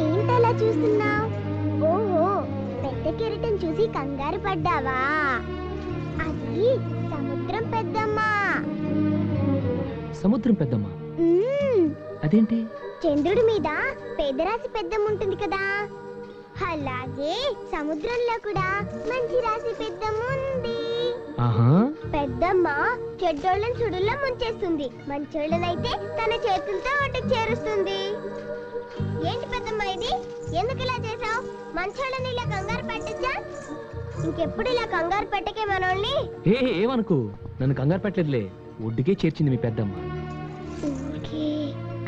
ఏంటలా చూస్తున్నావు? ఓహో, పెద్ద కెరటం చూసి కంగారు పడ్డావా? అది సముద్రం పెద్దమ్మ. సముద్రం పెద్దమ్మ అదేంటి? చంద్రుడి మీద పేదరాశి పెద్దమ్మ ఉంటుంది కదా, అలాగే సముద్రంలో కూడా మంచి రాశి పెద్దమ్మ ఉంది. పెద్దమ్మ చెడ్డోళ్ళని సుడుల్లో ముంచేస్తుంది, మంచోళ్ళనైతే తన చేతులతో ఒడ్డుకు చేరుస్తుంది. ఏంటి పెద్దమ్మ ఇది? ఎందుకు ఇలా చేసావు? మంచోళ్ళని ఇలా కంగారు పెట్టచ్చా? ఇంకెప్పుడు ఇలా కంగారు పెట్టకే మనోళ్ళని. ఏమనుకు, నన్ను కంగారు పెట్టలేదులే, ఒడ్డుకే చేర్చింది మీ పెద్దమ్మ.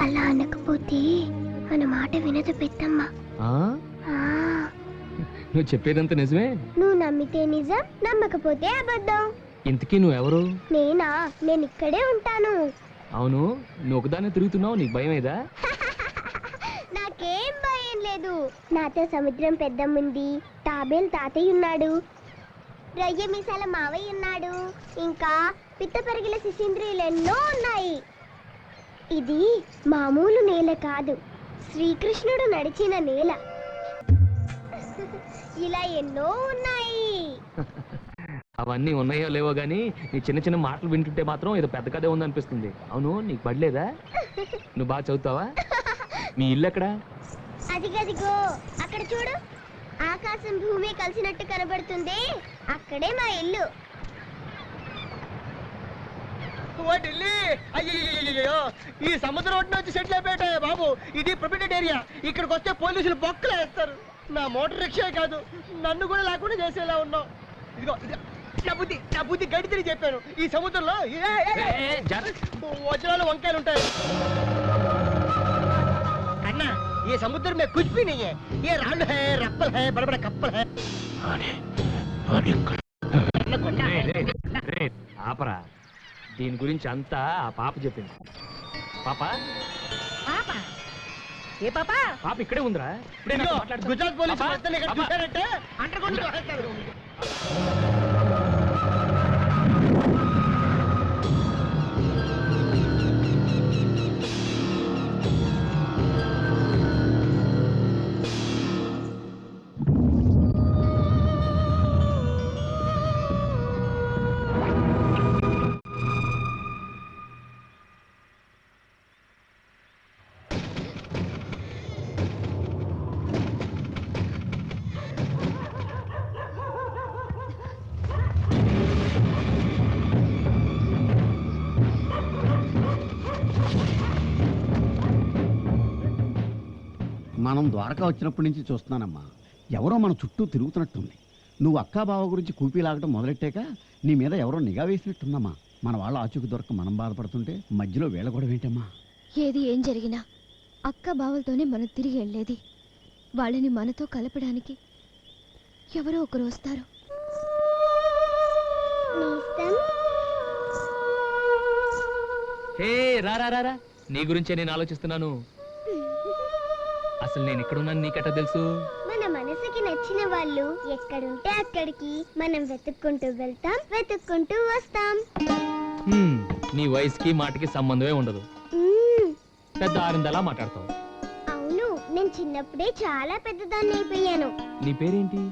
అలా అనకపోతే మన మాట వినదు పెద్దమ్మ. నువ్వు చెప్పేదంతా నిజమే? నువ్వు నమ్మితే నిజం, నమ్మకపోతే అబద్ధం. ఇంతకీ నువ్వెవరు? నేనా? నేను ఇక్కడే ఉంటాను. అవును, నువ్వు ఒకదాన్ని తిరుగుతున్నావు, నీకు భయం ఏదా? నాకేం భయం లేదు. నాతో సముద్రం పెద్దమ్ముంది, తాబేలు తాతయ్య ఉన్నాడు, రొయ్య మీసాల మావయ్య ఉన్నాడు, ఇంకా పిత్త పరిగిల శిశింద్రియులు ఎన్నో ఉన్నాయి. ఇది మామూలు నేల కాదు, శ్రీకృష్ణుడు నడిచిన నేల. ఇలా ఎన్నో ఉన్నాయి. అవన్నీ ఉన్నాయో లేవో గానీ నీ చిన్న చిన్న మాటలు వింటుంటే మాత్రం ఏదో పెద్ద కథ ఉందనిపిస్తుంది. అవును, నీకు పడలేదా? నువ్వు బాగా చదువుతావా? మీ ఇల్లు ఎక్కడా? అదిగదిగో అక్కడ చూడు, ఆకాశం భూమి కలిసినట్టు కనబడుతుంది, అక్కడే మా ఇల్లు. అయ్యో, ఈ సముద్రం ఒడ్డున వచ్చి సెటిల్ అయిపోయాయి బాబు. ఇది ప్రొటెక్టెడ్ ఏరియా, ఇక్కడికి వస్తే పోలీసులు బొక్కలు వేస్తారు. నా మోటార్ రిక్షా కాదు, నన్ను కూడా లేకుండా చేసేలా ఉన్నావు. ఇదిగో నా బుద్ధి గడి తిరిగి చెప్పాను. ఈ సముద్రంలో వజ్రాలు వంకాయలు ఉంటాయి అన్నా. ఈ సముద్రం में कुछ भी नहीं है, ये रांड है, रप्पल है, बड़े बड़े कप्पल है. ఆపరా, దీని గురించి అంతా ఆ పాప చెప్పింది. పాప ఏ పాప? పాప ఇక్కడే ఉందిరా. గుజరాత్ పోలీసు చూశారంటే అండర్గ్రౌండ్. మనం ద్వారకా వచ్చినప్పటి నుంచి చూస్తున్నానమ్మా, ఎవరో మన చుట్టూ తిరుగుతున్నట్టుంది. నువ్వు అక్కా బావ గురించి కూపీ లాగటం మొదలెట్టాక నీ మీద ఎవరో నిఘా వేసినట్టుందమ్మా. మన వాళ్ళ ఆచూకు దొరక మనం బాధపడుతుంటే మధ్యలో వేళ కూడా ఏంటమ్మా? ఏది ఏం జరిగినా అక్క బావలతోనే మనం తిరిగి వెళ్ళేది. వాళ్ళని మనతో కలపడానికి ఎవరో ఒకరు వస్తారు. రా, నీ గురించే నేను ఆలోచిస్తున్నాను. అసలు నేను ఎక్కడున్నాను నీకెట్టా తెలుసు? మన మనసుకి నచ్చిన వాళ్ళు ఎక్కడుంటే అక్కడికి మనం వెతుక్కుంటూ వెళ్తాం, వెతుక్కుంటూ వస్తాం. నీ వయసుకి మాటకి సంబంధమే ఉండదు, పెద్ద ఆరిందలా మాట్లాడతావు. అవును, నేను చిన్నప్పుడే చాలా పెద్దదాన్ని అయిపోయాను. నీ పేరేంటి?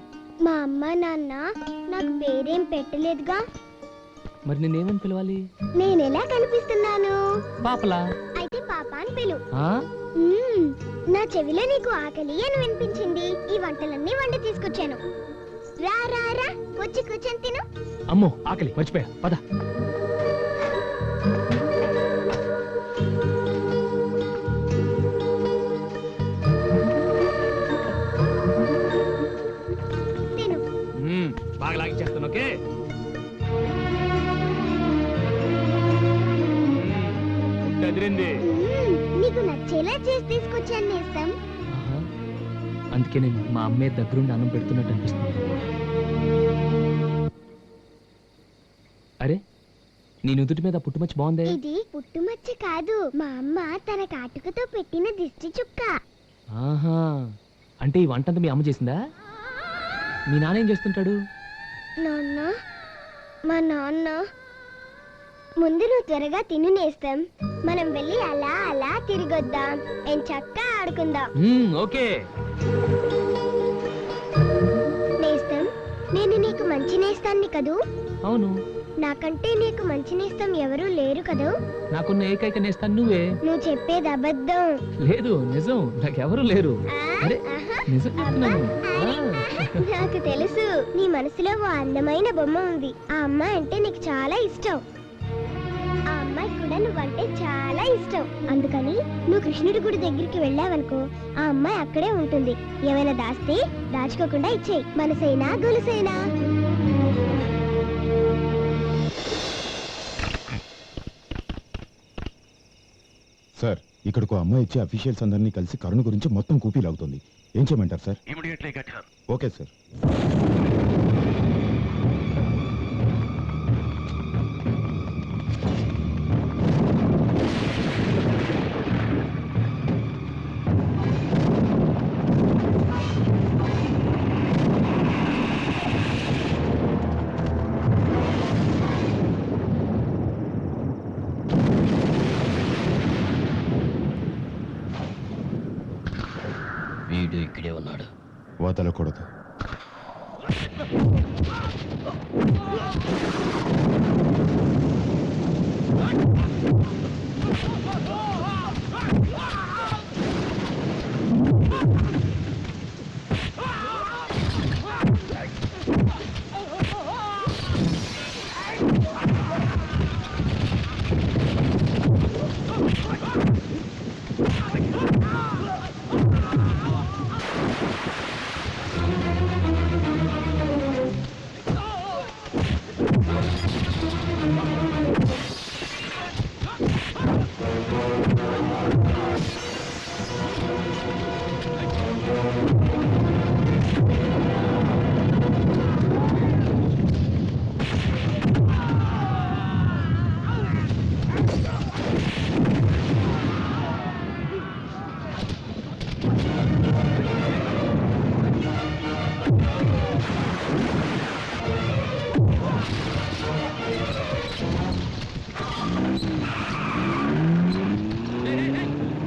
మా అమ్మ నాన్న నాకు పేరేం పెట్టలేదుగా. మరి నేనేమని పిలవాలి? నేనెలా కనిపిస్తున్నాను? పాపలా. అయితే పాప అని పిలు. నా చెవిలో నీకు ఆకలి అని వినిపించింది, ఈ వంటలన్నీ వండి తీసుకొచ్చాను. రా రా రా, వచ్చి కూర్చొని తిను. అమ్మో, ఆకలి మర్చిపోయా, పద. తిను. బాగా లాగించేస్తాను, ఓకే? అదిరింది. నీకు నచ్చేలా చేసి తీసుకొచ్చాను నేస్తం. అందుకే నేను మా అమ్మే దగ్గరుండి అన్నం పెడుతున్నట్టు అనిపిస్తుంది. అరే, నీ నుదుటి మీద పుట్టుమచ్చ బాగుంది. ఇది పుట్టుమచ్చ కాదు, మా అమ్మ తన కాటుకతో పెట్టిన దిష్టి చుక్క. ఆహా, అంటే అంటే ఈ వంటంతా మీ అమ్మ చేసిందా? మీ నాన్న ఏం చేస్తుంటాడు? నాన్న, మా నాన్న ముందు నువ్వు త్వరగా తిను నేస్తం, మనం వెళ్ళి అలా అలా తిరిగొద్దాం, చక్కగా ఆడుకుందాం. ఓకే. నేస్తం, నేను నీకు మంచి నేస్తాన్ని కదూ? అవును. నాకంటే నీకు మంచి నేస్తం ఎవరూ లేరు కదూ? నాకున్న ఏకైక నేస్తాను నువ్వే. నువ్వు చెప్పేది అబద్ధం. లేదు, నిజం. నాకెవరు లేరు. అరే, నిజం చెప్తున్నాను. నాకు తెలుసు, నీ మనసులో ఓ అందమైన బొమ్మ ఉంది. ఆ అమ్మాయి అంటే నీకు చాలా ఇష్టం. ఆ అమ్మాయి కూడా నువ్వంటే చాలా ఇష్టం. అందుకని నువ్వు కృష్ణుడి గుడి దగ్గరికి వెళ్ళావనుకో, ఆ అమ్మాయి అక్కడే ఉంటుంది. ఏమైనా దాస్తే దాచుకోకుండా ఇచ్చేయి. మనసైనా గొలుసైనా. సార్, ఇక్కడికి అమ్మాయి ఇచ్చే అఫీషియల్స్ అందరినీ కలిసి కరుణ గురించి మొత్తం కూపీ లాగుతుంది. ఏం చేయమంటారు సార్? Okay sir. వీడు ఇక్కడే ఉన్నాడు. వదలకూడదు.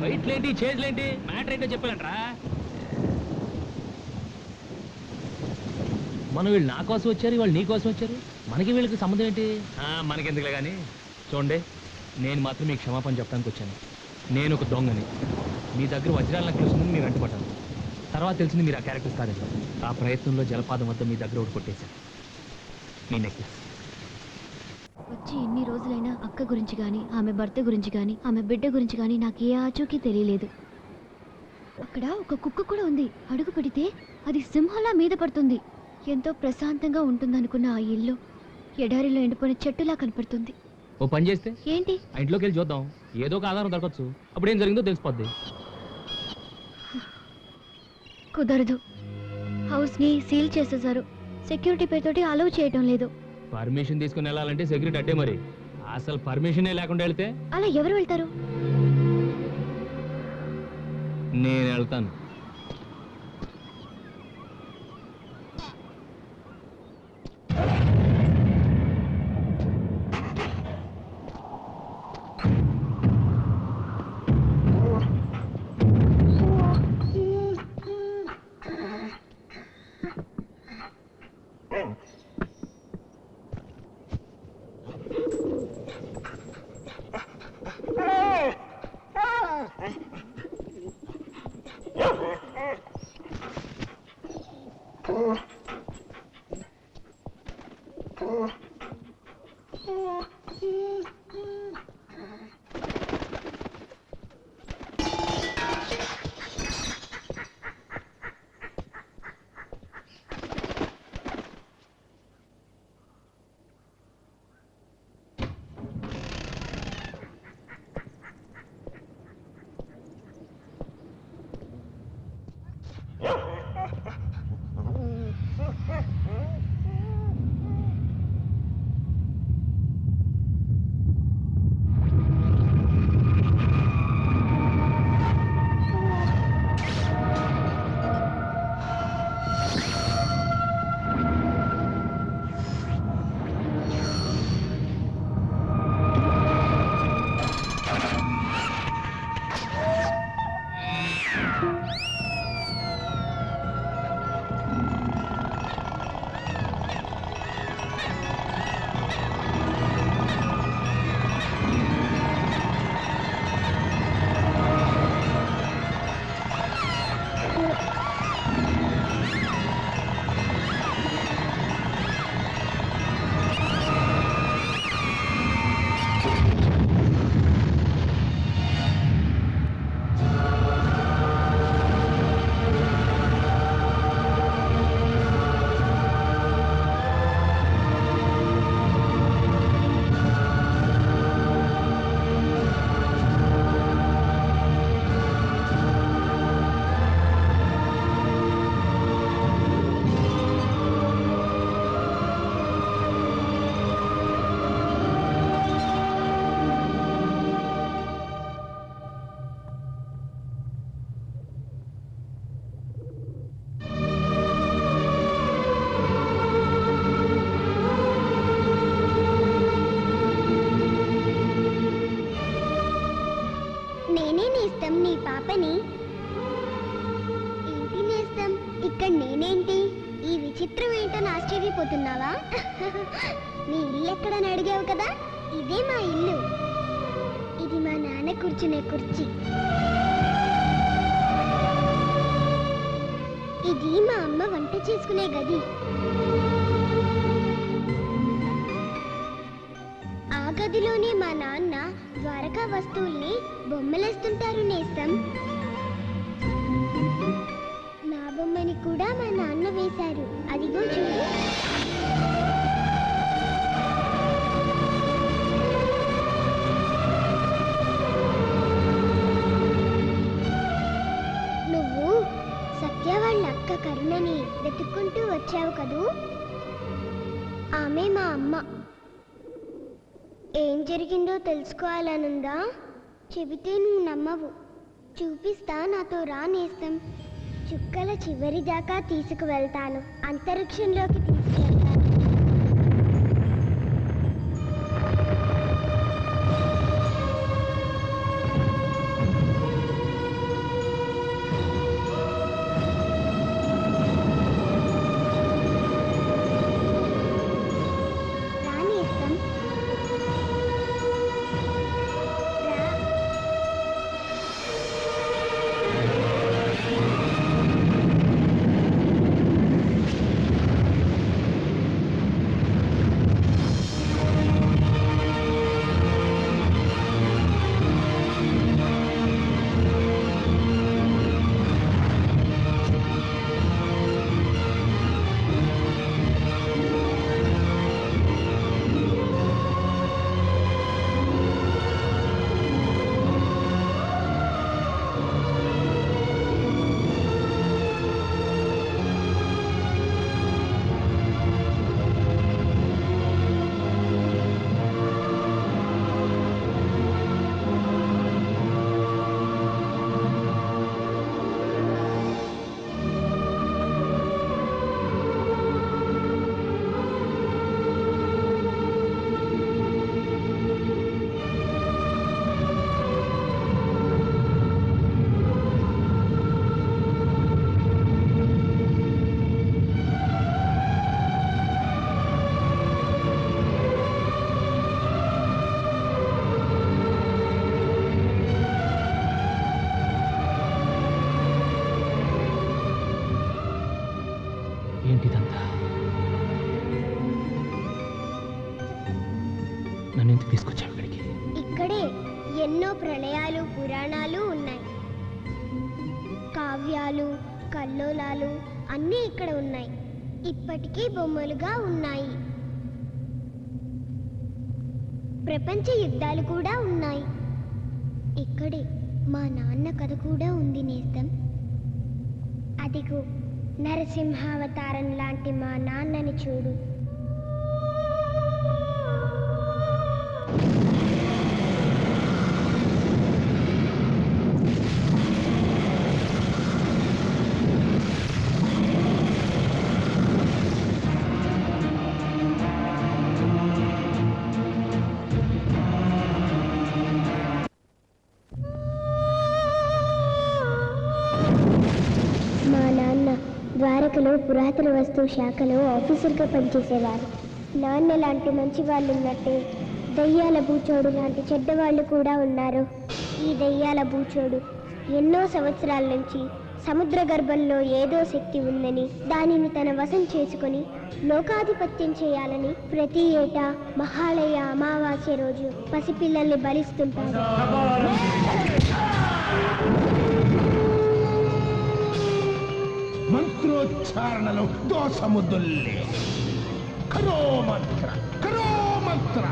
వైట్లేంటి, చేజ్లేంటి, మ్యాటర్ ఏంటో చెప్పాలంట్రా. మనం వీళ్ళు నా కోసం వచ్చారు, వాళ్ళు నీ కోసం వచ్చారు. మనకి వీళ్ళకి సంబంధం ఏంటి? మనకెందుకులే కానీ. చూడండి, నేను మాత్రం మీకు క్షమాపణ చెప్పడానికి వచ్చాను. నేను ఒక దొంగని. మీ దగ్గర వజ్రాల నెక్లెస్ ఉందని మీరు అంటుపడ్డాను. తర్వాత తెలిసింది మీరు ఆ క్యారెక్టర్స్ కాదని. ఆ ప్రయత్నంలో జలపాతం వద్ద మీ దగ్గర ఒకటి కొట్టేశాను, మీ నెక్లెస్. వచ్చి ఎన్ని రోజులైనా అక్క గురించి కానీ, ఆమె భర్త గురించి కానీ, ఆమె బిడ్డ గురించి కానీ నాకు ఏ ఆచూకీ తెలియలేదు. అక్కడ ఒక కుక్క కూడా ఉంది. అడుగు పెడితే అది సింహంలా మీద పడుతుంది. ఎంతో ప్రశాంతంగా ఉంటుందనుకున్న ఆ ఇల్లు ఎడారిలో ఎండిపోయిన చెట్టులా కనపడుతుంది. ఓ పని చేస్తే ఏంటి? ఆ ఇంట్లోకి వెళ్ళి చూద్దాం, ఏదో ఒక ఆధారం దొరకచ్చు. అప్పుడు ఏం జరిగిందో తెలిసిపోద్ది. కుదరదు. హౌస్ని సీల్ చేసేసారు. సెక్యూరిటీ పేరుతోటి అలౌ చేయటం లేదు. పర్మిషన్ తీసుకుని వెళ్ళాలంటే సెక్యూరిటీ అడ్డే. మరి అసలు పర్మిషనే లేకుండా వెళ్తే అలా ఎవరు వెళ్తారు? నేను వెళ్తాను. ఇక్కడ నేనేంటి? ఈ విచిత్రం ఏంటని ఆశ్చర్యపోతున్నావా? నీ ఇల్లు ఎక్కడని అడిగావు కదా, ఇదే మా ఇల్లు. ఇది మా నాన్న కూర్చునే కుర్చీ. ఇది మా అమ్మ వంట చేసుకునే గది. ఆ గదిలోనే మా నాన్న ద్వారకా వస్తువుల్ని బొమ్మలేస్తుంటారు నేస్తం. నా బొమ్మని కూడా మా నాన్న వేశారు, అదిగో చూడు. నువ్వు సత్య వాళ్ళ అక్క కరుణని వెతుక్కుంటూ వచ్చావు కదూ, ఆమె మా అమ్మ. ఏం జరిగిందో తెలుసుకోవాలనుందా? చెబితే నువ్వు నమ్మవు. చూపిస్తా, నాతో రా నేస్తం. చుక్కల చివరి దాకా తీసుకువెళ్తాను, అంతరిక్షంలోకి తీసుకెళ్తాను. ఏంటిదంతా? నన్ను ఎందుకు తీసుకొచ్చావు ఇక్కడికి? ఇక్కడే ఎన్నో ప్రళయాలు, పురాణాలు ఉన్నాయి. కావ్యాలు, కల్లోలాలు అన్నీ ఇక్కడ ఉన్నాయి. ఇప్పటికీ బొమ్మలుగా ఉన్నాయి. ప్రపంచ యుద్ధాలు కూడా ఉన్నాయి. ఇక్కడే మా నాన్న కథ కూడా ఉంది నేస్తం. అదిగో నరసింహావతారం లాంటి మా నాన్నని చూడు. మా నాన్న ద్వారకలో పురాతన వస్తు శాఖలో ఆఫీసర్గా పనిచేసేవారు. నాన్న లాంటి మంచి వాళ్ళు ఉన్నట్టే దయ్యాల బూచోడు లాంటి చెడ్డవాళ్ళు కూడా ఉన్నారు. ఈ దయ్యాల బూచోడు ఎన్నో సంవత్సరాల నుంచి సముద్ర గర్భంలో ఏదో శక్తి ఉందని, దానిని తన వశం చేసుకొని లోకాధిపత్యం చేయాలని ప్రతి ఏటా మహాలయ అమావాస్య రోజు పసిపిల్లల్ని బలిస్తుంటారు. మంత్రోచ్చారణలో దోషముద్దుల్లే. కరో మంత్ర, కరో మంత్ర.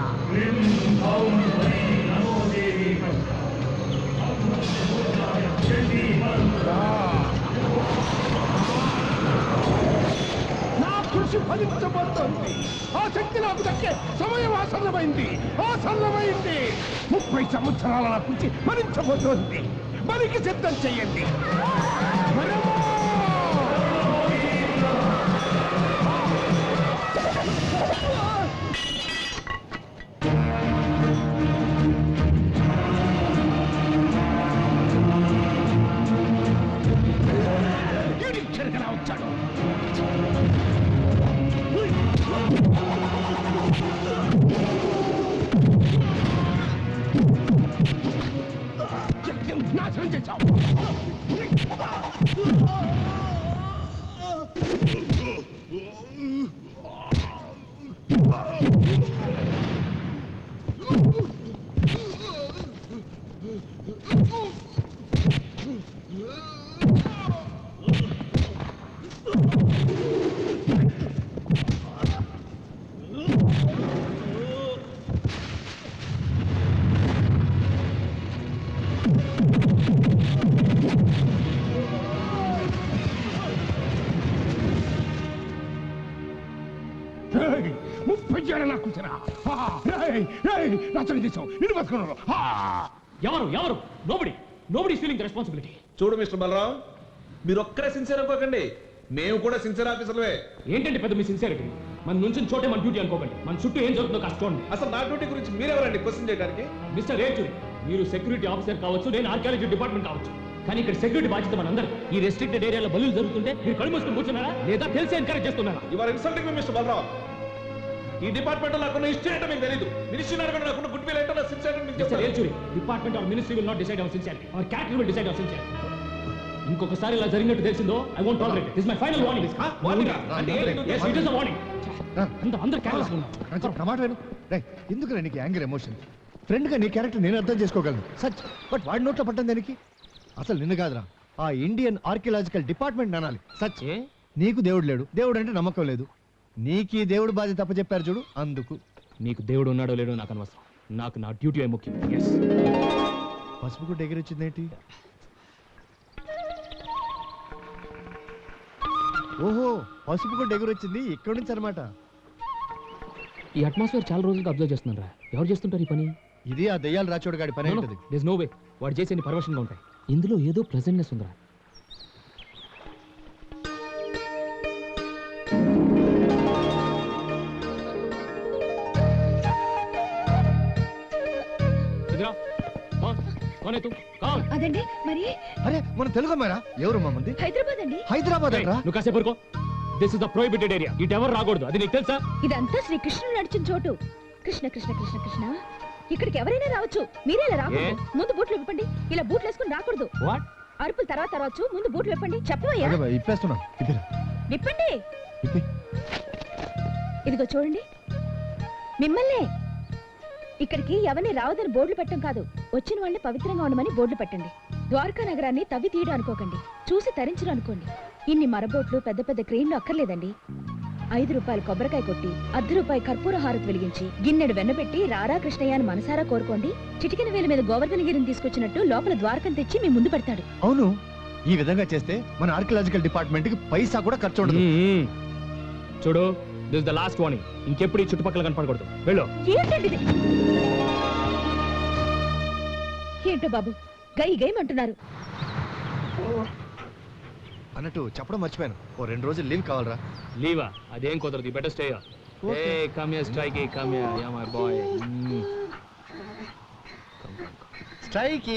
నా కృషి ఫలించబోతోంది. ఆ శక్తి నాకు దక్కే సమయం ఆసన్నమైంది, ఆసన్నమైంది. 30 సంవత్సరాల నా కృషి ఫలించబోతోంది. బలికి సిద్ధం చెయ్యండి. వచ్చాడు. ఎవరు ఎవరు nobody nobody feeling the responsibility. చూడు మిస్టర్ బలరాం, మీరు ఒక్కరే సిన్సియర్ అనుకోకండి, మేము కూడా సిన్సియర్ ఆఫీసర్లే. ఏంటంటే పెద్ద మీ సిన్సియరిటీ? మన నుంచి చోటే మన డ్యూటీ అనుకోకండి, మన చుట్టూ ఏం జరుగుతుందో కాస్త చూడండి. అసలు నా డ్యూటీ గురించి మీరెవరండి క్వశ్చన్ చేయడానికి? మిస్టర్ రేచూరి, మీరు సెక్యూరిటీ ఆఫీసర్ కావచ్చు, నేను ఆర్కియాలజీ డిపార్ట్మెంట్ కావచ్చు, కానీ ఇక్కడ సెక్యూరిటీ బాధ్యత మనందరం. ఈ రెస్ట్రిక్టెడ్ ఏరియాలో బలులు జరుగుతుంటే మీరు కళ్ళు మూసుకొని కూర్చున్నారా లేదా తెలిసి ఎంకరేజ్ చేస్తున్నారా? You are insulting me mister Balram. ఈ డిపార్ట్మెంట్ నాకున్న హిస్టరీ ఏంటో మీకు తెలియదు. మినిస్ట్రీ అడగండి, నాకున్న గుడ్ విల్ ఏంటో నా సిన్సియర్ మీకు మిస్టర్ చెప్తాను. Rechuri, department or ministry will not decide our sincerity, our character will decide our sincerity. ఇంకొకసారి ఇలా జరిగినట్టు తెలిసిందో I won't tolerate. This my final warning. Warning yes it is a warning. అందరూ careless ఉన్నారు. టమాటా ఎందుకు నీకు యాంగర్ ఎమోషన్? ఫ్రెండ్ గా నీ క్యారెక్టర్ నేను అర్థం చేసుకోగలను సచ్, బట్ వాడి నోట్లో పట్టం దానికి అసలు నిన్ను కాదురా, ఆ ఇండియన్ ఆర్కియలాజికల్ డిపార్ట్మెంట్ అనాలి. సచ్, నీకు దేవుడు లేడు, దేవుడు అంటే నమ్మకం లేదు, నీకు ఈ దేవుడు బాధ్యత తప్ప చెప్పారు చూడు, అందుకు. నీకు దేవుడు ఉన్నాడో లేడో నాకు అనవసరం, నాకు నా డ్యూటీ అయి ముఖ్యం. ఎస్. పసుపు గుడ్డ ఎగిరొచ్చిందేంటి? ఓహో, పసుపు గుడ్డ ఎగిరొచ్చింది ఇక్కడి నుంచి అనమాట. ఈ అట్మాస్ఫియర్ చాలా రోజులుగా అబ్జర్వ్ చేస్తున్నాను రా. ఎవరు చేస్తుంటారు ఈ పని? ఇది ఆ దయ్యాలు రాచోడు గాడి పని ఉంటుంది. దేర్ నో వే వాడు చేసే పర్వర్షన్గా ఉంటాయి. ఇందులో ఏదో ప్లెజెంట్నెస్ ఉందిరా. అదండి మరి. అరే మన తెలుగు అమ్మారా? ఎవరు మా మంది? హైదరాబాద్ అండి. హైదరాబాద్ అంటారా? నువ్వు కాసేపు ఊరుకో. This is the prohibited area. It ఎవరు రాకూడదు, అది నీకు తెలుసా? ఇదంతా శ్రీ కృష్ణుడు నడిచిన చోటు. కృష్ణ కృష్ణ కృష్ణ కృష్ణ. ఇక్కడికి ఎవరైనా రావచ్చు, మీరే ఇలా రాకూడదు. ముందు బూట్లు విప్పండి. ఇలా బూట్లు వేసుకుని రాకూడదు. వాట్? అరుపులు తర్వాత రావచ్చు, ముందు బూట్లు విప్పండి. చెప్పవయ్యా. ఇప్పేస్తున్నా, విప్పండి. ఇదిగో చూడండి, మిమ్మల్నే. ఇక్కడికి ఎవరిని రావదని బోర్డులు పెట్టడం కాదు, వచ్చిన వాళ్ళని పవిత్రంగా ఉండమని బోర్డులు పెట్టండి. ద్వారకా నగరాన్ని తవ్వి తీయడం అనుకోకండి, చూసి తరించడం అనుకోండి. ఇన్ని మరబోట్లు పెద్ద పెద్ద క్రెయిన్లు అక్కర్లేదండి. 5 రూపాయలు కొబ్బరికాయ కొట్టి, ₹1 కర్పూర హారతి వెలిగించి, గిన్నెడు వెన్నపెట్టి రారా కృష్ణయ్య అని మనసారా కోరుకోండి. చిటికిన వేల మీద గోవర్ధనగిరిని తీసుకొచ్చినట్టు లోపల ద్వారకం తెచ్చి మీ ముందు పెడతాడు. అవును, ఈ విధంగా చేస్తే మన ఆర్కియలాజికల్ డిపార్ట్మెంట్ కి పైసా కూడా ఖర్చు ఉండదు. చూడు, this is the last warning. ఇంకెప్పుడు ఈ చుట్టుపక్కల కనపడకూడదు. వెళ్ళు. ఏంటండి ఏంటో బాబు, గై గైమంటున్నారు. అన్నట్టు చెప్పడం మర్చిపోయాను, ఓ 2 రోజులు లీవ్ కావాలరా. లీవా? అదేం కుదరదు. Better stay. ఏ come here strike, come here ya my boy. Strike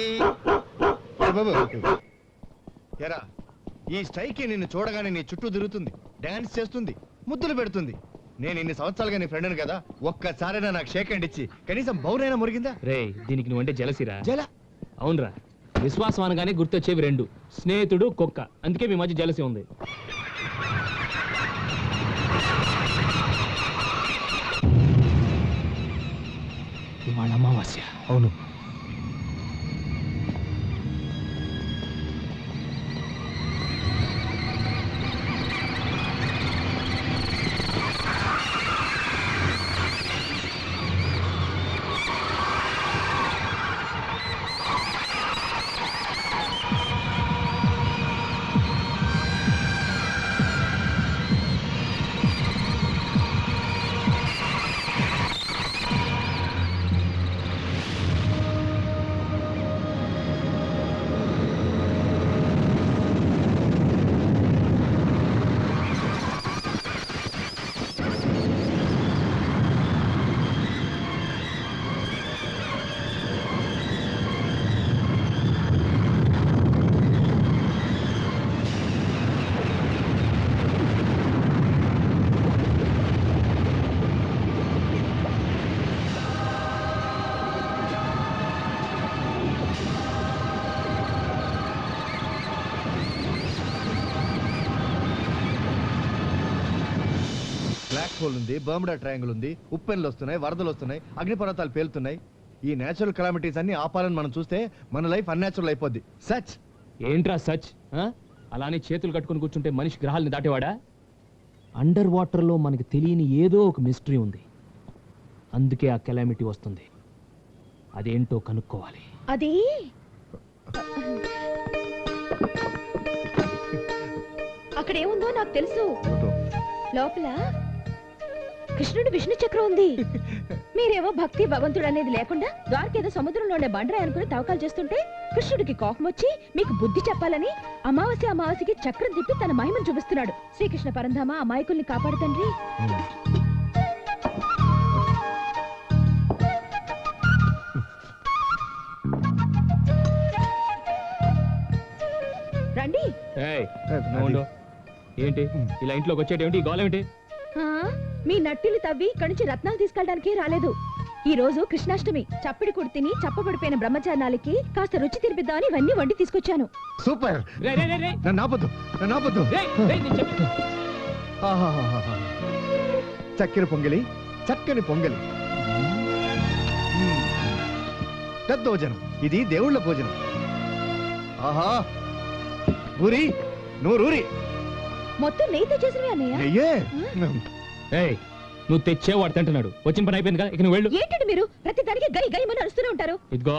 బాబు. ఎరా, ఈ స్ట్రైక్ నిన్ను చూడగానే నీ చుట్టూ తిరుగుతుంది, డాన్స్ చేస్తుంది, ముద్దులు పెడుతుంది. నేను ఇన్ని సంవత్సరాలుగా నీ ఫ్రెండ్ కదా, ఒక్కసారైనా నాకు షేక్ హ్యాండ్ ఇచ్చి కనీసం బౌనైనా మురిగిందా? రే, దీనికి నువ్వంటే జలసిరా? జల? అవునరా. విశ్వాసం అనగానే గుర్తొచ్చేవి 2, స్నేహితుడు, కుక్క. అందుకే మీ మధ్య జలసి ఉంది. ఇవాళ అమావాస్య. అవును. బ్లాక్ హోల్ ఉంది, బర్ముడా ట్రయాంగిల్ ఉంది, ఉప్పెన్లు వస్తున్నాయి, వరదలు వస్తున్నాయి, అగ్నిపర్వతాలు పేలుతున్నాయి. ఈ నేచురల్ కెలామిటీస్ అన్ని ఆపాలని మనం చూస్తే మన లైఫ్ అన్యాచురల్ అయిపోద్ది. సచ్ ఏంట్రా సచ్? అలానే చేతులు కట్టుకుని కూర్చుంటే మనిషి గ్రహాలను దాటేవాడా? అండర్ వాటర్లో మనకి తెలియని ఏదో ఒక మిస్టరీ ఉంది. అందుకే ఆ కెలామిటీ వస్తుంది. అదేంటో కనుక్కోవాలి. అది అక్కడ ఏముందో నాకు తెలుసు. లోపల కృష్ణుడు విష్ణు చక్రం ఉంది. మీరేమో భక్తి భగవంతుడు అనేది లేకుండా ద్వారకేదో సముద్రంలో ఉండే బండరాయి అనుకుని తవ్వకాలు చేస్తుంటే కృష్ణుడికి కోపం వచ్చి మీకు బుద్ధి చెప్పాలని అమావాస్యకి చక్రం తిప్పి తన మహిమను చూపిస్తున్నాడు. శ్రీకృష్ణ పరంధామ అమాయకుల్ని కాపాడు తండ్రి. రండి. ఏంటి ఇలా ఇంట్లోకి వచ్చేటేంటి? గోలేమిటి? మీ నట్టిని తవ్వి ఇక్కడి నుంచి రత్నాలు తీసుకెళ్ళడానికి రాలేదు. ఈ రోజు కృష్ణాష్టమి. చప్పిడి కుడి తిని చప్పబడిపోయిన బ్రహ్మచారాలకి కాస్త రుచి తినిపిద్దామని ఇవన్నీ వండి తీసుకొచ్చాను. సూపర్. చక్కెర పొంగలి, చక్కని పొంగలి, దద్దోజనం. ఇది దేవుళ్ళ భోజనం. ఆహా ఊరి నూరూరి మొత్తం నెయ్యితో చేసినవి అన్నయ్య. నువ్వు తెచ్చేవాడు తింటున్నాడు. వచ్చిన పని అయిపోయింది కదా, ఇక నువ్వు వెళ్ళు. ఏంటండి మీరు ప్రతి దానికి గై గై అని అరుస్తూనే ఉంటారు. ఇదిగో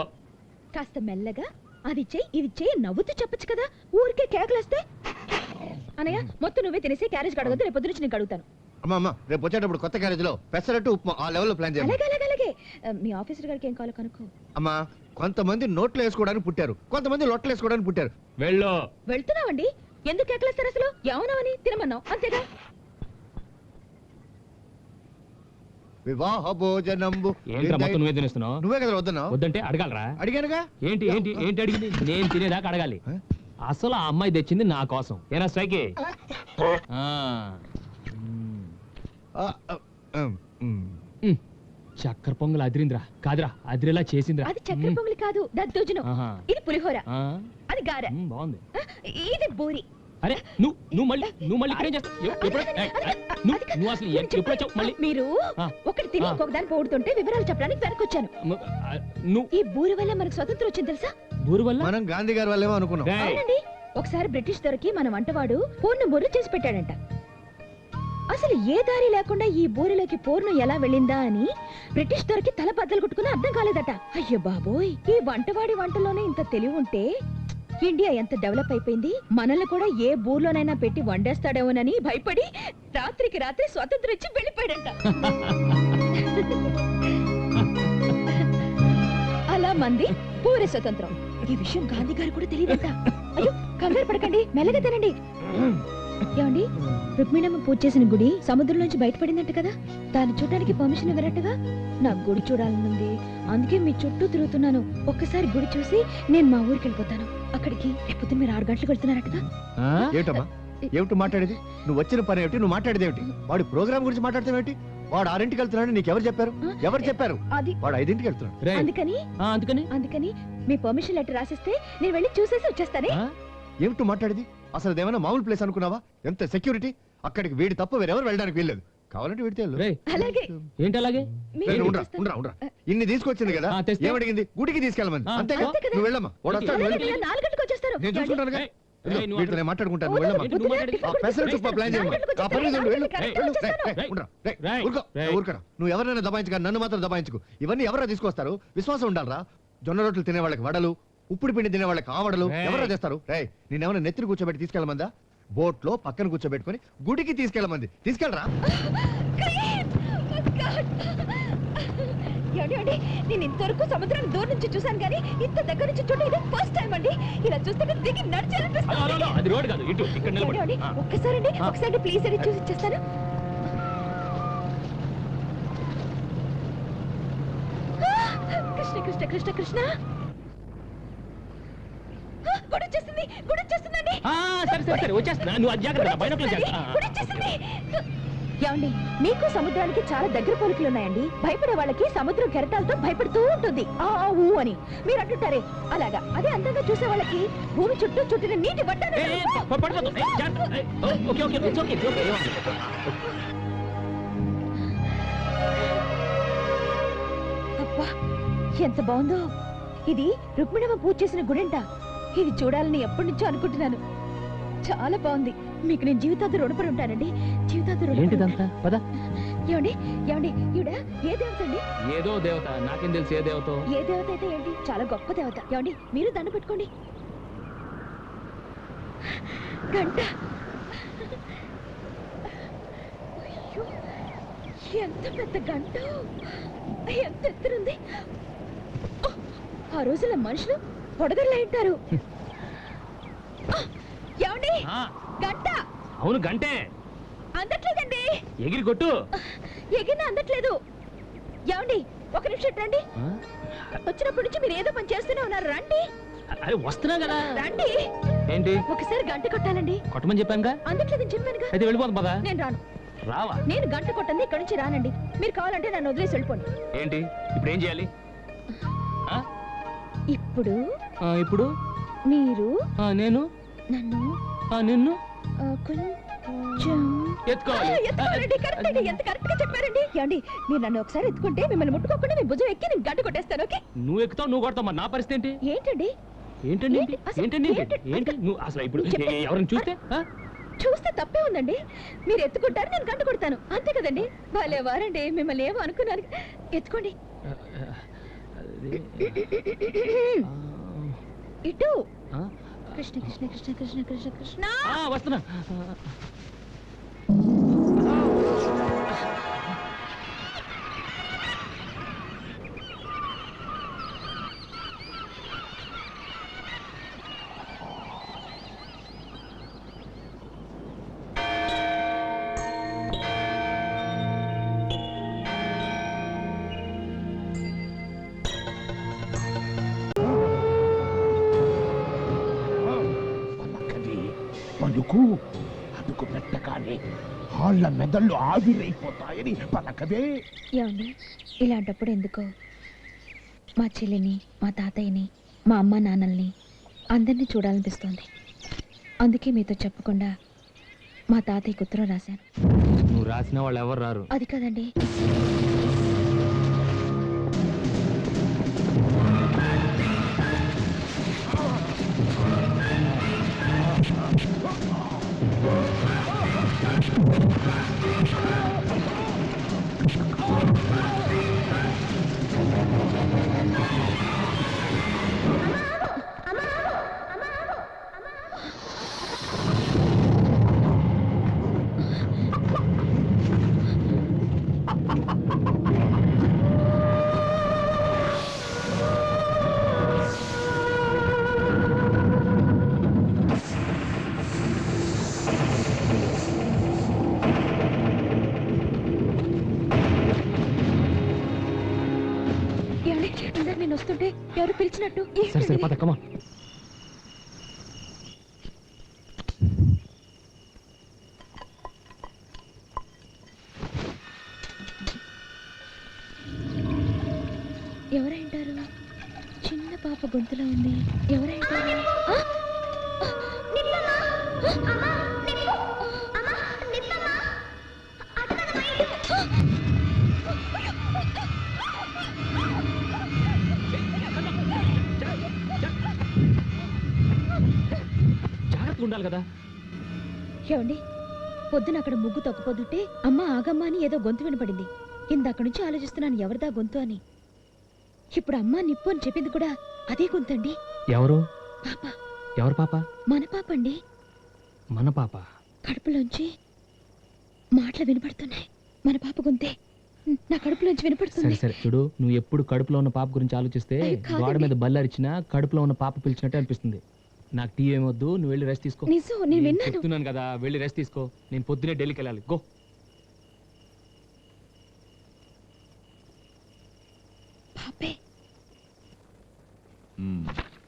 కాస్త మెల్లగా అది చెయ్యి ఇది చెయ్యి నవ్వుతూ చెప్పొచ్చు కదా. ఊరికే కేకలేస్తే. అన్నయ్య మొత్తం నువ్వే తినేసి క్యారేజ్ కడగద్దు. రేపు పొద్దున నేను కడుగుతాను. అమ్మా రేపు వచ్చేటప్పుడు కొత్త క్యారేజ్ లో పెసరట్టు ఉప్మా ఆ లెవెల్లో ప్లాన్ చేయాలి. అలాగే మీ ఆఫీసర్ గారికి ఏం కావాలో కనుక్కో. అమ్మా కొంతమంది నోట్లు వేసుకోవడానికి పుట్టారు, కొంతమంది లొట్టలు వేసుకోవడానికి పుట్టారు. వెళ్తున్నావండి. ఎందుకు కేకలేస్తారు అసలు? ఏమన్నావని తినమన్నావు అంతేగా. వివాహ భోజనంబు. నువ్వే తినేస్తున్నావు. నువ్వే కదా వద్దన్నావు. వద్దంటే అడగాలరా? అడిగానుగా. ఏంటి ఏంటి ఏంటి అడిగింది? నేను తినేదాకా అడగాలి. అసలు ఆ అమ్మాయి తెచ్చింది నా కోసం. ఏనా స్ట్రైకే? చక్కెర పొంగల్ అదిరింద్రా. కాదురా అదిరేలా చేసిందిరా. అది చక్కెర పొంగలి కాదు, దద్దోజనం. ఇది పులిహోర, అది గారె, బాగుంది. ఇది బూరి. అరే నువ్వు మళ్ళీ ఇక్కడేం చేస్తావు? మీరు ఒకటి తిని ఇంకొక దాన్ని పోడుతుంటే వివరాలు చెప్పడానికి వెనకొచ్చాను. ఈ బూరి వల్ల మనకు స్వతంత్రం వచ్చింది తెలుసా? బూరి వల్ల మనం గాంధీ గారి వల్లేమో అనుకున్నాం. అవునండి. ఒకసారి బ్రిటిష్ దొరికి మన వంటవాడు పూర్ణ బూరెలు చేసి పెట్టాడంట. అసలు ఏ దారి లేకుండా ఈ బూరెలోకి పూర్ణం ఎలా వెళ్ళిందా అని బ్రిటిష్ దొరికి తల బద్దలు కొట్టుకుని అర్థం కాలేదట. అయ్యో బాబోయ్, ఈ వంటవాడి వంటలోనే ఇంత తెలివి ఉంటే ఇండియా ఎంత డెవలప్ అయిపోయింది. మనల్ని కూడా ఏ బూర్లోనైనా పెట్టి వండేస్తాడేమోనని భయపడి రాత్రికి రాత్రి స్వతంత్రం ఇచ్చి వెళ్ళిపోయాడంట. అలా మంది పూరే స్వతంత్రం. ఈ విషయం గాంధీ గారు కూడా తెలియదంట. అయ్యో కంగారు పడకండి, మెల్లగా తినండి. ఏమండి, రుక్మిణమ్మ పూజ చేసిన గుడి సముద్రం నుంచి బయటపడిందంట కదా. దాన్ని చూడడానికి పర్మిషన్ ఇవ్వరట్టుగా. నాకు గుడి చూడాలనుంది, అందుకే మీ చుట్టూ తిరుగుతున్నాను. ఒక్కసారి గుడి చూసి నేను మా ఊరికి వెళ్ళిపోతాను. అక్కడికి రేపు మీరు 6 గంటలకు వెళ్తున్నారట్టుగా. ఏమిటమ్మా ఏమిటి మాట్లాడేది? నువ్వు వచ్చిన పని ఏమిటి? నువ్వు మాట్లాడేది ఏమిటి? వాడి ప్రోగ్రామ్ గురించి మాట్లాడతావేమిటి? వాడు 6ంటికి వెళ్తున్నాడు. నీకు ఎవరు చెప్పారు? వాడు 5ంటికి వెళ్తున్నాడు. అందుకని మీ పర్మిషన్ లెటర్ రాసిస్తే నేను వెళ్ళి చూసేసి వచ్చేస్తానే. ఏమిటి మాట్లాడేది? అసలు ఏమైనా మామూలు ప్లేస్ అనుకున్నావా? ఎంత సెక్యూరిటీ! అక్కడికి వీడి తప్ప వేరెవరు వెళ్ళడానికి వీల్లేదు. కావాలంటే వీడితే ఏంటి అలాగే? ఇన్ని తీసుకొచ్చింది కదా, ఏమడిగింది? గుడికి తీసుకెళ్ళమని. అంతేగా? నువ్వు వెళ్ళమ్మా. వాడు వస్తాడు. నేను చూసుకుంటానుగా. వీటితో మాట్లాడుకుంటాను. నువ్వు ఎవరైనా దబాయించుగా, నన్ను మాత్రం దబాయించుకు. ఇవన్నీ ఎవరైనా తీసుకొస్తారు? విశ్వాసం ఉండాలరా. జొన్న రొట్టెలు తినే వాళ్ళకి వడలు, ఉప్పుడు పిండి తినే వాళ్ళకి ఆవడలు ఎవరైనా తెస్తారు. నేనేమైనా నెత్తిని కూర్చోబెట్టి తీసుకెళ్ళమందా? బోట్ లో పక్కన కూర్చోబెట్టుకుని గుడికి తీసుకెళ్ళమంది. తీసుకెళ్ళరా. నేను ఇంతవరకు సముద్రాన్ని దూరం నుంచి చూసాను కానీ ఇంత దగ్గర నుంచి చూడండి ఇది ఫస్ట్ టైం అండి. ఇలా చూస్తే దిగి నడిచాలనిపిస్తుంది. ఒకసారి ప్లీజ్ అని చూసి ఇచ్చేస్తాను. కృష్ణ కృష్ణ కృష్ణ కృష్ణ. ఏమండి, మీకు సముద్రానికి చాలా దగ్గర పోలికలు ఉన్నాయండి. భయపడే వాళ్ళకి సముద్రం కెరటాలతో భయపడుతూ ఉంటుంది ఊ అని మీరు అంటుంటారే, అలాగా. అదే అందంగా చూసే వాళ్ళకి భూమి చుట్టూ చుట్టిన నీటి అబ్బా ఎంత బాగుందో. ఇది రుక్మిణమ్మ పూజ చేసిన గుడంట. ఇది చూడాలని ఎప్పటి నుంచో అనుకుంటున్నాను. చాలా బాగుంది. మీకు నేను జీవితాంత రుణపడి ఉంటానండి. జీవితాంత ఏంటిదంతా పద. ఏమండి ఏమండి ఈవిడ ఏ దేవత అండి? ఏదో దేవత, నాకేం తెలుసు ఏ దేవత. ఏ దేవత అయితే ఏంటి, చాలా గొప్ప దేవత. ఏమండి మీరు దండ పెట్టుకోండి. గంట. అయ్యో, ఎంత పెద్ద గంట, ఎంత ఎత్తునుంది. ఆ రోజుల్లో మనుషులు పొడగర్లా ఉంటారు. ఏమండి గంట. అవును గంటే. అందట్లేదండి. ఎగిరి కొట్టు. ఎగిరిన అందట్లేదు. ఏమండి ఒక నిమిషం రండి. వచ్చినప్పటి నుంచి మీరు ఏదో పని చేస్తూనే ఉన్నారు. రండి. అరే వస్తున్నా కదా. రండి. ఏంటి? ఒకసారి గంట కొట్టాలండి. కొట్టమని చెప్పానుగా. అందట్లేదని చెప్పానుగా. అయితే వెళ్ళిపోతాం పదా. నేను రాను. రావా? నేను గంట కొట్టండి ఇక్కడ నుంచి రానండి. మీరు కావాలంటే నన్ను వదిలేసి వెళ్ళిపోండి. ఏంటి ఇప్పుడు ఏం చేయాలి? ఇప్పుడు ఇప్పుడు మీరు నేను నన్ను నిన్ను కొంచెం ఎత్తుకోవాలి. ఎత్తుకోవాలండి. కరెక్ట్ అండి. ఎంత కరెక్ట్ గా చెప్పారండి. ఏమండి మీరు నన్ను ఒకసారి ఎత్తుకుంటే మిమ్మల్ని ముట్టుకోకుండా మీ భుజం ఎక్కి నేను గంట కొట్టేస్తాను. ఓకే? నువ్వు ఎక్కుతావు, నువ్వు కొడతావు. మరి నా పరిస్థితి ఏంటి? ఏంటండి ఏంటండి అసలు ఏంటండి ఏంటి నువ్వు అసలు ఇప్పుడు ఎవరిని చూస్తే చూస్తే తప్పే ఉందండి. మీరు ఎత్తుకుంటారు, నేను గంట కొడతాను. అంతే కదండి. భలే వారండి. మిమ్మల్ని ఏమో అనుకున్నాను. ఎత్తుకోండి. ఇటు. కృష్ణ కృష్ణ కృష్ణ కృష్ణ కృష్ణ కృష్ణ. వస్తున్నా. పలుకు అదుకు పెట్టగానే వాళ్ళ మెదళ్ళు ఆవిరైపోతాయని పలకవే. ఏమండి ఇలాంటప్పుడు ఎందుకో మా చెల్లిని, మా తాతయ్యని, మా అమ్మ నాన్నల్ని అందరినీ చూడాలనిపిస్తోంది. అందుకే మీతో చెప్పకుండా మా తాతయ్యకి ఉత్తరం రాశాను. నువ్వు రాసిన వాళ్ళు ఎవరు రారు. అది కదండి. నేను వస్తుంటే ఎవరు పిలిచినట్టు. సరే సరే పద కమా. ఎవరైంటారు? చిన్న పాప గొంతులో ఉంది. ఎవరైంటారు? జాగ్రత్తగా ఉండాలి కదా. ఏమండి పొద్దున అక్కడ ముగ్గు తొక్కపోతుంటే అమ్మ ఆగమ్మ అని ఏదో గొంతు వినపడింది. ఇందక్కడి నుంచి ఆలోచిస్తున్నాను ఎవరిదా గొంతు అని. ఇప్పుడు అమ్మ నిప్పు అని చెప్పింది కూడా అదే గొంతండి. ఎవరు? పాప. ఎవరు పాప? మన పాప అండి. మన పాప? కడుపులోంచి మాటలు వినపడుతున్నాయి. మన పాప గొంతే నా కడుపులోంచి వినపడుతుంది. సరే సరే చూడు, నువ్వు ఎప్పుడు కడుపులో ఉన్న పాప గురించి ఆలోచిస్తే గోడ మీద బల్లరిచినా కడుపులో ఉన్న పాప పిలిచినట్టే అనిపిస్తుంది. నాకు టీ ఏమొద్దు, నువ్వు వెళ్ళి రెస్ట్ తీసుకో. నిజం, నేను విన్నాను. చెప్తున్నాను కదా, వెళ్ళి రెస్ట్ తీసుకో. నేను పొద్దునే ఢిల్లీకి వెళ్ళాలి. గో. పాపే.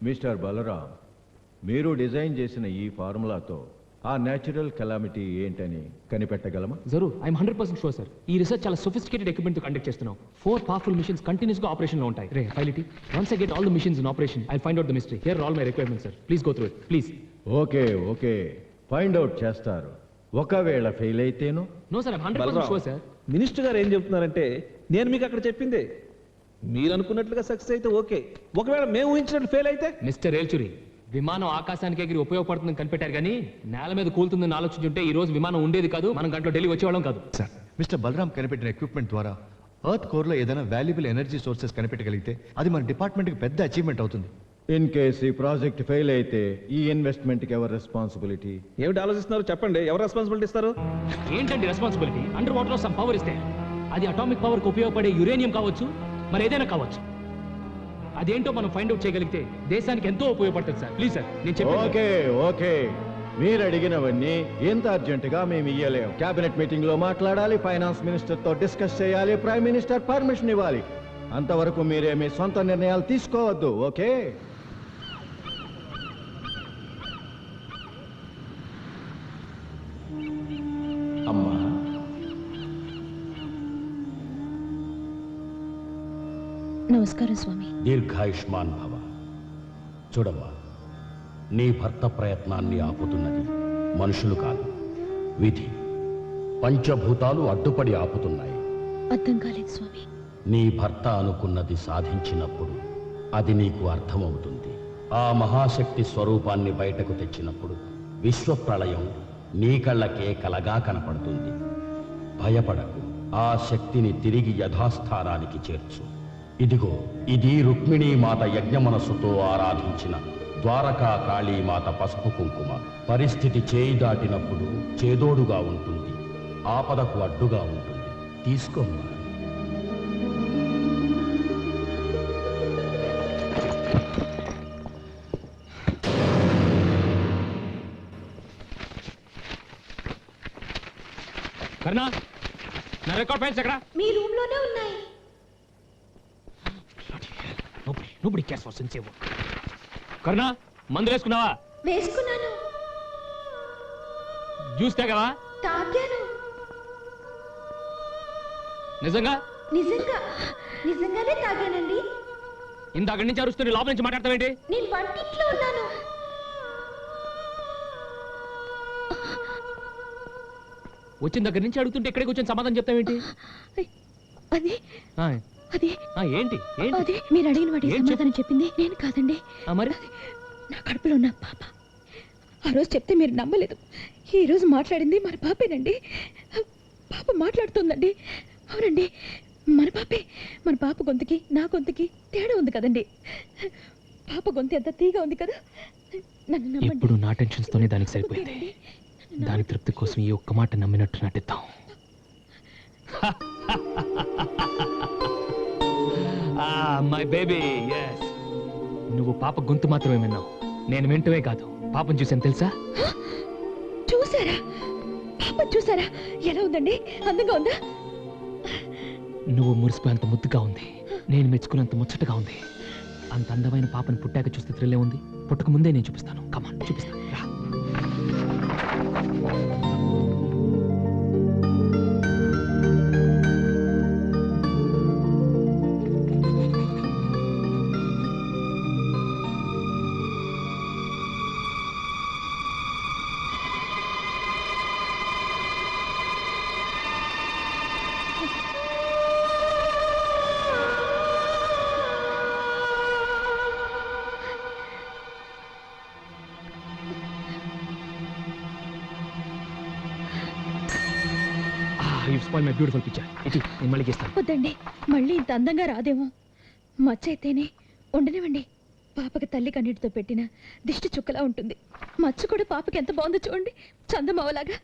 మిస్టర్ బలరాం, మీరు డిజైన్ చేసిన ఈ ఫార్ములాతో ఆ నేచురల్ కెలామిటీ ఏంటని కనిపెట్టగలమా? జరూర్, ఐఎమ్ 100% షూర్ సార్. ఈ రీసెర్చ్ చాలా సోఫిస్టికేటెడ్ ఎక్విప్మెంట్ తో కండక్ట్ చేస్తున్నాం. 4 పవర్ఫుల్ మిషన్స్ కంటిన్యూస్ గా ఆపరేషన్ లో ఉంటాయి. రే file it. Once I get all the machines in operation I find out the mystery. Here all my requirements sir. Please go through it please. Okay okay, find out చేస్తారు. ఒకవేళ fail అయితేనో? No sir, I'm 100% sure sir. Minister గారు ఏం చెప్తున్నారంటే నేను మీకు అక్కడ చెప్పిందే మీరు అనుకున్నట్లుగా సక్సెస్ అయితే ఓకే, ఒకవేళ మేము ఊహించినట్లు ఫెయిల్ అయితే. మిస్టర్ ఏల్చురి, విమానం ఆకాశానికి ఎగిరి ఉపయోగపడుతుందని కనిపెట్టారు కానీ నేల మీద కూలుతుందని ఆలోచించుంటే ఈ రోజు విమానం ఉండేది కాదు, మనం గంటలో ఢిల్లీ వచ్చేవాళ్ళం కాదు. సార్, మిస్టర్ బలరాం కనిపెట్టిన ఎక్విప్మెంట్ ద్వారా ఎర్త్ కోర్లో ఏదైనా వాల్యుబుల్ ఎనర్జీ సోర్సెస్ కనిపెట్టగలిగితే అది మన డిపార్ట్మెంట్కి పెద్ద అచీవ్మెంట్ అవుతుంది. ఇన్ కేస్ ఈ ప్రాజెక్ట్ ఫెయిల్ అయితే ఈ ఇన్వెస్ట్మెంట్కి ఎవరు రెస్పాన్సిబిలిటీ? ఏమిటి ఆలోచిస్తున్నారు చెప్పండి, ఎవరు రెస్పాన్సిబిలిటీ ఇస్తారు? ఏంటండి రెస్పాన్సిబిలిటీ? అండర్ వాటర్ లో సమ్ పవర్ ఇస్తే అది అటామిక్ పవర్ కు ఉపయోగపడే యురేనియం కావచ్చు, మరి ఏదైనా కావచ్చు. అదేంటో మనం ఫైండ్ అవుట్ చేయగలిగితే దేశానికి ఎంతో ఉపయోగపడుతుంది సార్. ప్లీజ్ సార్, నేను చెప్పేది. ఓకే ఓకే, మీరు అడిగినవన్నీ ఎంత అర్జెంటుగా మేము ఇయ్యలేము. క్యాబినెట్ మీటింగ్ లో మాట్లాడాలి, ఫైనాన్స్ మినిస్టర్ తో డిస్కస్ చేయాలి, ప్రైమ్ మినిస్టర్ పర్మిషన్ ఇవ్వాలి. అంతవరకు మీరేమీ సొంత నిర్ణయాలు తీసుకోవద్దు. ఓకే? అమ్మా, నమస్కారం స్వామి. దీర్ఘాయుష్మాన్ భవ. చూడమ్మా, నీ భర్త ప్రయత్నాన్ని ఆపుతున్నది మనుషులు కాదు, విధి. పంచభూతాలు అడ్డుపడి ఆపుతున్నాయి. అర్థం కాలేదు స్వామి. నీ భర్త అనుకున్నది సాధించినప్పుడు అది నీకు అర్థమవుతుంది. ఆ మహాశక్తి స్వరూపాన్ని బయటకు తెచ్చినప్పుడు విశ్వప్రళయం నీ కళ్ళకే కలగా కనపడుతుంది. భయపడకు, ఆ శక్తిని తిరిగి యథాస్థానానికి చేర్చు. ఇదిగో, ఇది రుక్మిణీమాత యజ్ఞమనస్సుతో ఆరాధించిన ద్వారకా కాళీమాత పసుపు కుంకుమ. పరిస్థితి చేయి దాటినప్పుడు చేదోడుగా ఉంటుంది, ఆపదకు అడ్డుగా ఉంటుంది. తీసుకోమ్మా. కర్ణ, నా రికార్డ్ ఫైల్స్ ఎక్కడ? మీ రూమ్ లోనే ఉన్నాయి. Nobody cares for sincere work. కర్ణ, మందులు వేసుకున్నావా? వేసుకున్నాను. జ్యూస్ తాగావా? తాగాను. నిజంగా? నిజంగానే తాగానండి. ఇందాక నుంచి అరుస్తున్న లోపల నుంచి మాట్లాడతావేంటి? నేను వంటింట్లో ఉన్నాను. వచ్చిన దగ్గర నుంచి అడుగుతుంటే ఎక్కడికి వచ్చిన సమాధానం చెప్తావేంటి? అది అది ఏంటి అది మీరు అడిగిన వాటి సమాధానం చెప్పింది నేను కాదండి. మరి నా కడుపులో ఉన్న పాప. ఆ రోజు చెప్తే మీరు నమ్మలేదు. ఈ రోజు మాట్లాడింది మన పాపేనండి. పాప మాట్లాడుతుందండి. అవునండి, మన పాపే. మన పాప గొంతుకి నా గొంతుకి తేడా ఉంది కదండి. పాప గొంతు ఎంత తీగా ఉంది కదా. నన్ను నమ్మండి. ఇప్పుడు నా టెన్షన్స్ తోనే దానికి సరిపోయింది. దాని తృప్తి కోసం ఈ ఒక్క మాట నమ్మినట్టు నటిద్దాం. My baby, yes. నువ్వు పాప గొంతు మాత్రమే విన్నావు, నేను వింటమే కాదు పాపం చూసాను తెలుసా? చూసారా? పాప చూసారా? ఎలా ఉందండి? అందంగా ఉందా? నువ్వు మురిసిపోయేంత ముద్దుగా ఉంది, నేను మెచ్చుకున్నంత ముచ్చటగా ఉంది. అంత అందమైన పాపను పుట్టాక చూస్తే థ్రిల్లే ఉంది. పుట్టక ముందే నేను చూపిస్తాను. కమాన్, చూపిస్తాను. రా. My beautiful picture. ఇది నేను మళ్ళీ చేస్తాను. వద్దండి, మళ్ళీ ఇంత అందంగా రాదేమో. మచ్చ అయితేనే ఉండనివ్వండి. పాపకి తల్లి కన్నీటితో పెట్టిన దిష్టి చుక్కలా ఉంటుంది. మచ్చ కూడా పాపకి ఎంత బాగుందో చూడండి, చందమావలాగా.